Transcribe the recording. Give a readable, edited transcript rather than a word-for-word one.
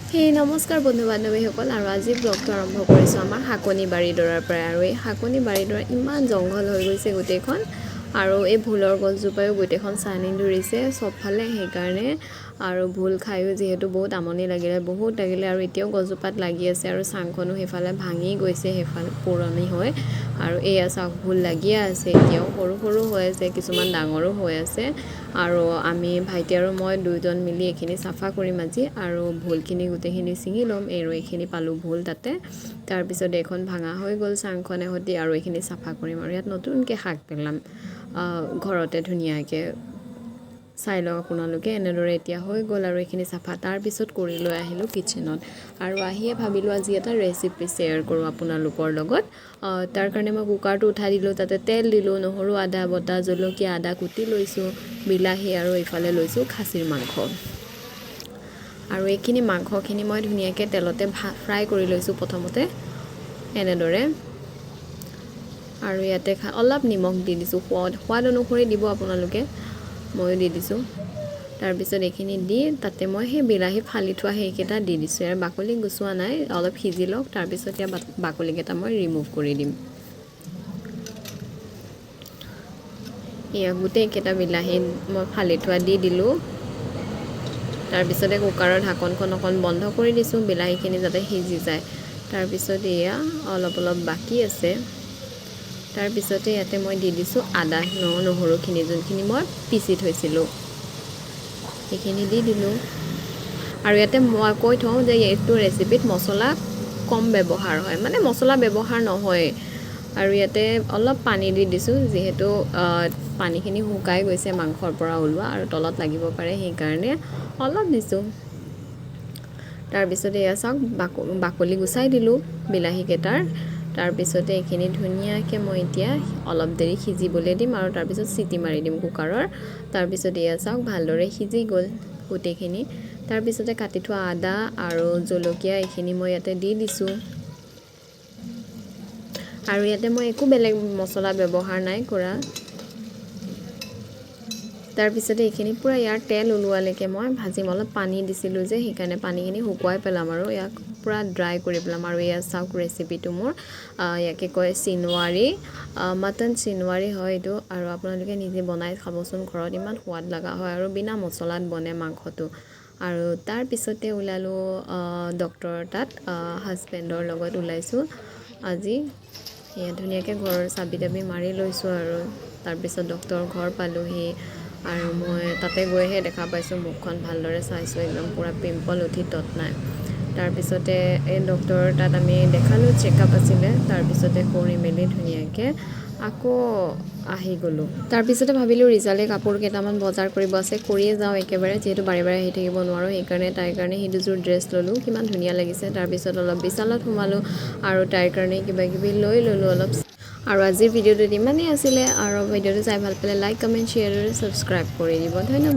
Hey নমস্কাৰ বন্ধু বান্ধৱীসকল আৰু আজি ব্লগটো আৰম্ভ কৰিছোঁ আমাৰ হাকনি বাৰীডৰাৰ পৰা আৰু এই হাকনি বাৰীডৰা ইমান জংঘল হৈ গৈছে গোটেইখন আৰু এই ভুলৰ গছজোপায়ো গোটেইখন চানি ধৰিছে চবফালে সেইকাৰণে আৰু ভুল খায়ো যিহেতু বহুত আমনি লাগিলে আৰু এতিয়াও গছজোপাত লাগি আছে আৰু চাংখনো সেইফালে ভাঙি গৈছে সেইফালে পুৰণি হৈ আৰু এয়া চাক ভুল লাগিয়ে আছে এতিয়াও সৰু সৰু হৈ আছে কিছুমান ডাঙৰো হৈ আছে আৰু আমি ভাইটি আৰু মই দুইজন মিলি এইখিনি চাফা কৰিম আজি আৰু ভুলখিনি গোটেইখিনি ছিঙি ল'ম আৰু এইখিনি পালোঁ ভুল তাতে তাৰপিছত এখন ভাঙা হৈ গ'ল চাংখনে সৈতে আৰু এইখিনি চাফা কৰিম আৰু ইয়াত নতুনকৈ শাক পেলাম ঘৰতে ধুনীয়াকৈ চাই লওক আপোনালোকে এনেদৰে এতিয়া হৈ গ'ল আৰু এইখিনি চাফা তাৰপিছত কৰি লৈ আহিলোঁ কিচেনত আৰু আহিয়ে ভাবিলোঁ আজি এটা ৰেচিপি শ্বেয়াৰ কৰোঁ আপোনালোকৰ লগত তাৰ কাৰণে মই কুকাৰটো উঠাই দিলোঁ তাতে তেল দিলোঁ নহৰু আদা বটা জলকীয়া আদা কুটি লৈছোঁ বিলাহী আৰু এইফালে লৈছোঁ খাচীৰ মাংস আৰু এইখিনি মাংসখিনি মই ধুনীয়াকৈ তেলতে ফ্ৰাই কৰি লৈছোঁ প্ৰথমতে এনেদৰে আৰু ইয়াতে অলপ নিমখ দি দিছোঁ সোৱাদ অনুসৰি দিব আপোনালোকে ময়ো দি দিছোঁ তাৰপিছত এইখিনি দি তাতে মই সেই বিলাহী ফালি থোৱা সেইকেইটা দি দিছোঁ আৰু বাকলি গুচোৱা নাই অলপ সিজি লওক তাৰপিছত ইয়াৰ বাকলিকেইটা মই ৰিমুভ কৰি দিম এয়া গোটেইকেইটা বিলাহী মই ফালি থোৱা দি দিলোঁ তাৰপিছতে কুকাৰৰ ঢাকনখন অকণ বন্ধ কৰি দিছোঁ বিলাহীখিনি যাতে সিজি যায় তাৰপিছত এয়া অলপ বাকী আছে তাৰপিছতে ইয়াতে মই দি দিছোঁ আদা নহৰুখিনি যোনখিনি মই পিচি থৈছিলোঁ সেইখিনি দি দিলোঁ আৰু ইয়াতে মই কৈ থওঁ যে এইটো ৰেচিপিত মছলা কম ব্যৱহাৰ হয় মানে মছলা ব্যৱহাৰ নহয় আৰু ইয়াতে অলপ পানী দি দিছোঁ যিহেতু পানীখিনি শুকাই গৈছে মাংসৰ পৰা ওলোৱা আৰু তলত লাগিব পাৰে সেইকাৰণে অলপ দিছোঁ তাৰপিছতে এয়া চাওক বাকলি গুচাই দিলোঁ বিলাহীকেইটাৰ তাৰপিছতে এইখিনি ধুনীয়াকৈ মই এতিয়া অলপ দেৰি সিজিবলৈ দিম আৰু তাৰপিছত চিটি মাৰি দিম কুকাৰৰ তাৰপিছত এয়া চাওক ভালদৰে সিজি গ'ল গোটেইখিনি তাৰপিছতে কাটি থোৱা আদা আৰু জলকীয়া এইখিনি মই ইয়াতে দি দিছোঁ আৰু ইয়াতে মই একো বেলেগ মছলা ব্যৱহাৰ নাই কৰা তাৰপিছতে এইখিনি পূৰা ইয়াৰ তেল ওলোৱালৈকে মই ভাজিম অলপ পানী দিছিলোঁ যে সেইকাৰণে পানীখিনি শুকুৱাই পেলাম আৰু ইয়াক পূৰা ড্ৰাই কৰি পেলাম আৰু ইয়াৰ চাওক ৰেচিপিটো মোৰ ইয়াকে কয় চিনৱাৰী মটন চিনৱাৰী হয় এইটো আৰু আপোনালোকে নিজে বনাই খাবচোন ঘৰত ইমান সোৱাদ লগা হয় আৰু বিনা মছলাত বনে মাংসটো আৰু তাৰপিছতে ওলালোঁ ডক্টৰৰ তাত হাজবেণ্ডৰ লগত ওলাইছোঁ আজি সেয়া ধুনীয়াকৈ ঘৰৰ চাবি তাবি মাৰি লৈছোঁ আৰু তাৰপিছত ডক্টৰৰ ঘৰ পালোঁহি আৰু মই তাতে গৈহে দেখা পাইছোঁ মুখখন ভালদৰে চাইছোঁ একদম পূৰা পিম্পল উঠি তত নাই তাৰপিছতে এই ডক্টৰৰ তাত আমি দেখালোঁ চেকআপ আছিলে তাৰপিছতে কৰি মেলি ধুনীয়াকৈ আকৌ আহি গ'লোঁ তাৰপিছতে ভাবিলোঁ ৰিজালে কাপোৰ কেইটামান বজাৰ কৰিব আছে কৰিয়ে যাওঁ একেবাৰে যিহেতু বাৰে আহি থাকিব নোৱাৰোঁ সেইকাৰণে তাইৰ কাৰণে সেই দুযোৰ ড্ৰেছ ল'লোঁ কিমান ধুনীয়া লাগিছে তাৰপিছত অলপ বিশালত সোমালোঁ আৰু তাইৰ কাৰণে কিবাকিবি লৈ ল'লোঁ অলপ আৰু আজিৰ ভিডিঅ'টোত ইমানেই আছিলে আৰু ভিডিঅ'টো চাই ভাল পালে লাইক কমেণ্ট শ্বেয়াৰ আৰু ছাবস্ক্ৰাইব কৰি দিব ধন্যবাদ